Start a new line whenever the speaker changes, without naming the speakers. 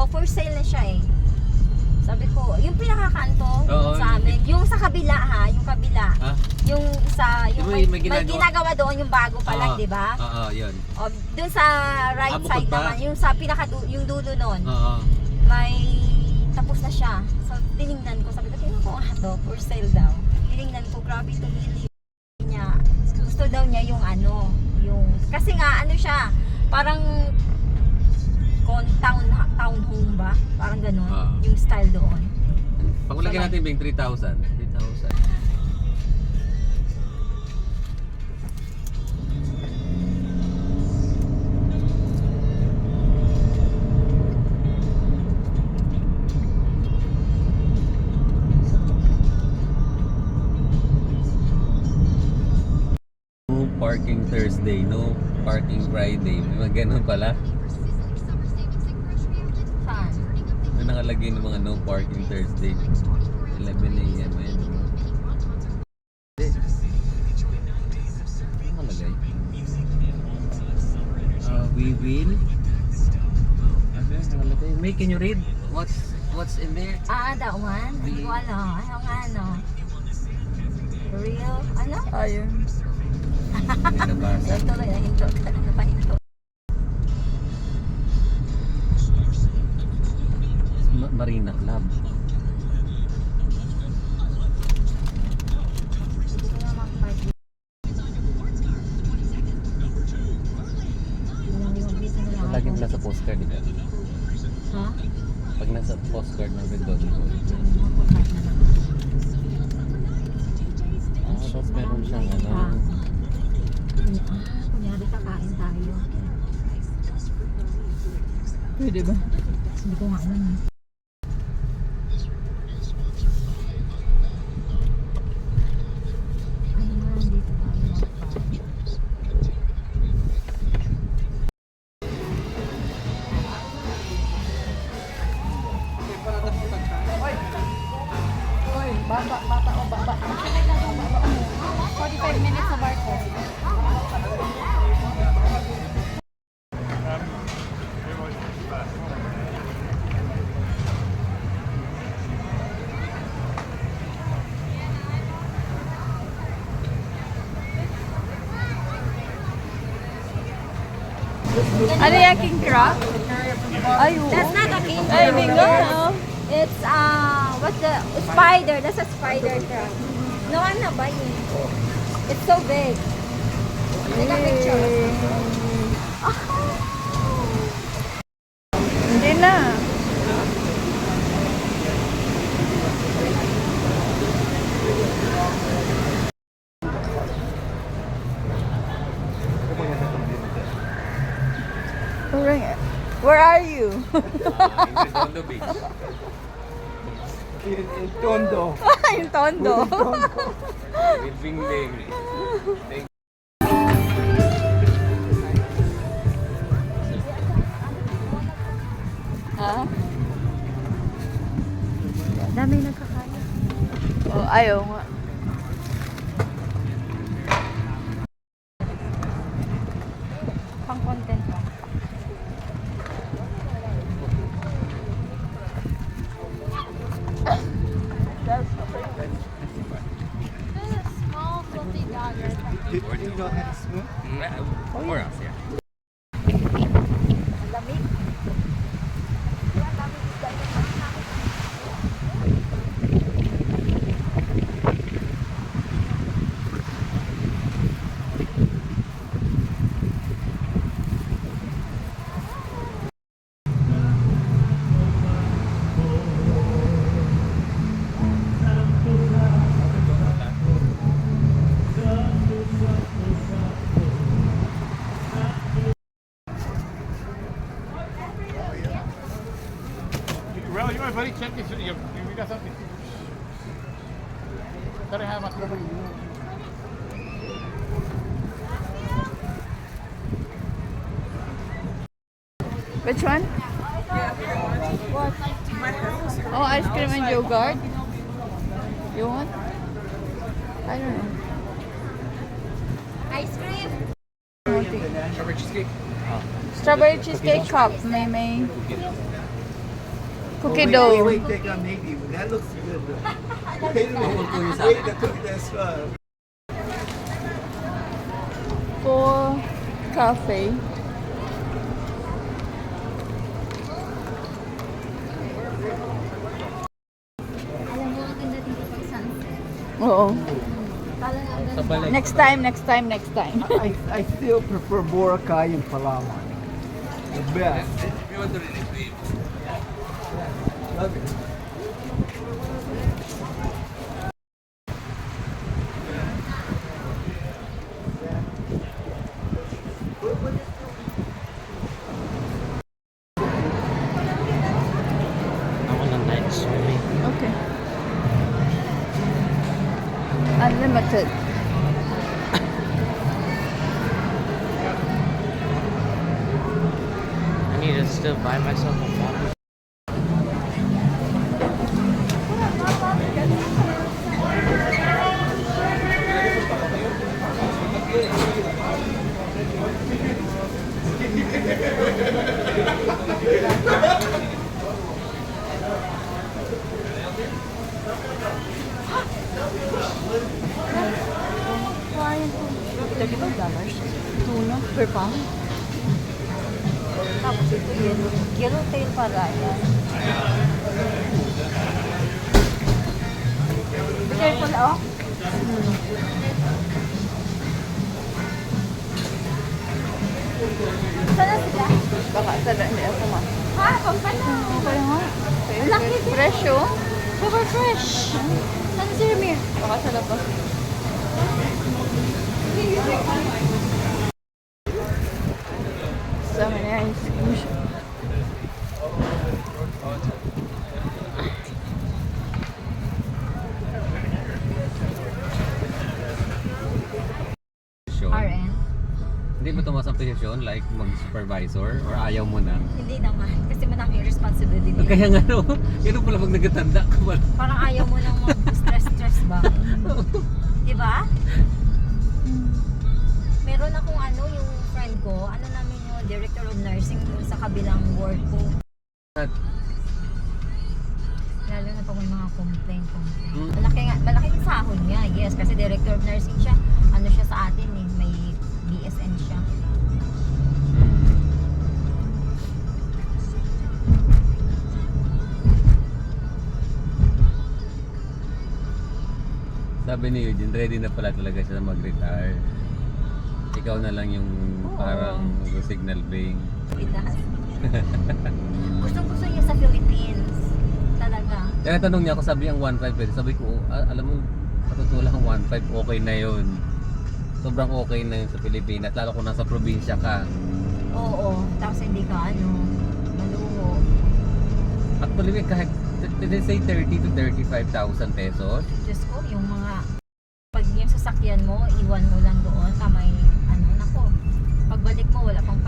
for sale na siya eh. Sabi ko, yung pinakakanto
Oo,
sa amin, yung sa kabila ha, yung kabila.
Ah?
Yung isa, yung
May
may
ginagawa.
ginagawa doon, yung bago pa lang, di ba?
Oo, yun.
O, doon sa right
Bukod
side
pa?
naman, yung sa yung dulo nun,
Oo.
may tapos na siya. So, tinignan ko, sabi ko, tingnan ko to, for sale daw. Tinignan ko, grabe ito, niya. Gusto daw niya yung ano, yung, kasi nga, ano siya, parang town home ba? Parang ganun, yung style doon.
Pagulagyan natin bing 3,000. 3,000. No parking Thursday, no parking Friday. May mga ganun pala.
Saan?
May nakalagay ng mga no parking Thursday. 11 a.m. Ayan. Ano nakalagay? We will. Ano yan nakalagay? May, can you read? What's in there?
That one? Hindi ko alam. Ano nga, ano? Real? Ano?
Ayun.
May nabasa.
Ito lang, nahinto. Napahinto.
Marina Club.
Hindi ko na makapag.
Lagi nila sa postcard dito.
Ha?
Pag nasa postcard ng red dot. Tapos meron siyang ano.
Kunyari kakain tayo.
Pwede ba?
Hindi ko nga alam. Ano nga, dito tayo.
Oy, bata o baba. 45 minutes sa barko. Ano yung king crab? Ay, oo.
That's not a king
Ay,
crab.
hindi nga.
It's what's the spider? That's a spider crab. No, ano ba yun? It's so big. Take a picture.
Hindi na. Where are you?
Tondo Beach.
In Tondo.
Yung tondo.
With Bingling.
Ha?
Dami nagkakaya.
Oh, ayaw nga.
Pang content ba?
Small fluffy dog.
Did you know how to swim?
For us, yeah.
Lamig.
Well, you buddy, check this. We got something. Gotta have a.
Which one? What? Oh, ice cream and yogurt. You want? I don't know.
Ice cream?
Strawberry cheesecake.
Strawberry cheesecake cup, may. Cookie
wait,
dough.
Wait, take out maybe. That looks good. Wait,
Pupulpunin sa
wait, the cookie that's
For cafe.
Alam mo, ang ganda dito pag sunset.
Oo.
Parang ang
Sa
ganda.
balik.
Next time, next time, next time.
I still prefer Boracay and Palawan. The best.
You want to read it?
Love it.
Ako ng night swimming.
Okay. Unlimited.
I need to still buy myself a bottle.
$35. Tuna per pound.
Tapos ito yellow tail pala yan. Be careful, oh. Sana sila?
Baka sada hindi ako ma.
Ha? Pampana.
Okay nga.
Laki din.
Fresh oh.
Super fresh. San Sir Mir?
Baka sa labas. Sa mga ice cream.
RN?
Hindi mo tumas ang posisyon like mag-supervisor or ayaw mo na?
Hindi naman. Kasi maraming responsibility.
Kaya nga no, yun pala pag nagatanda ka pala.
Parang ayaw mo nang mag-stress ba? Diba? Meron akong yung friend ko, namin yung director of nursing dun sa kabilang ward ko.
At
Lalo na pag may mga complaint.
Mm.
Malaki yung sahod niya, yes. Kasi director of nursing siya. Siya sa atin eh. May BSN siya.
sabi ni Eugene, ready na pala talaga siya na mag-retire. Ikaw na lang yung parang signal being.
Pinas. Gusto niya sa Philippines. Talaga.
Kaya tanong niya ako, sabi ang 1.5 pwede. Sabi ko, alam mo, patutulang 1.5, okay na yun. Sobrang okay na yun sa Pilipinas. Lalo kung nasa probinsya ka.
Oo. Tapos hindi ka maluho.
Actually, kahit, they say 30 to 35,000 pesos.
Diyos ko, yung mga pag yung sasakyan mo, iwan mo lang doon sa may nako. Pagbalik mo, wala pang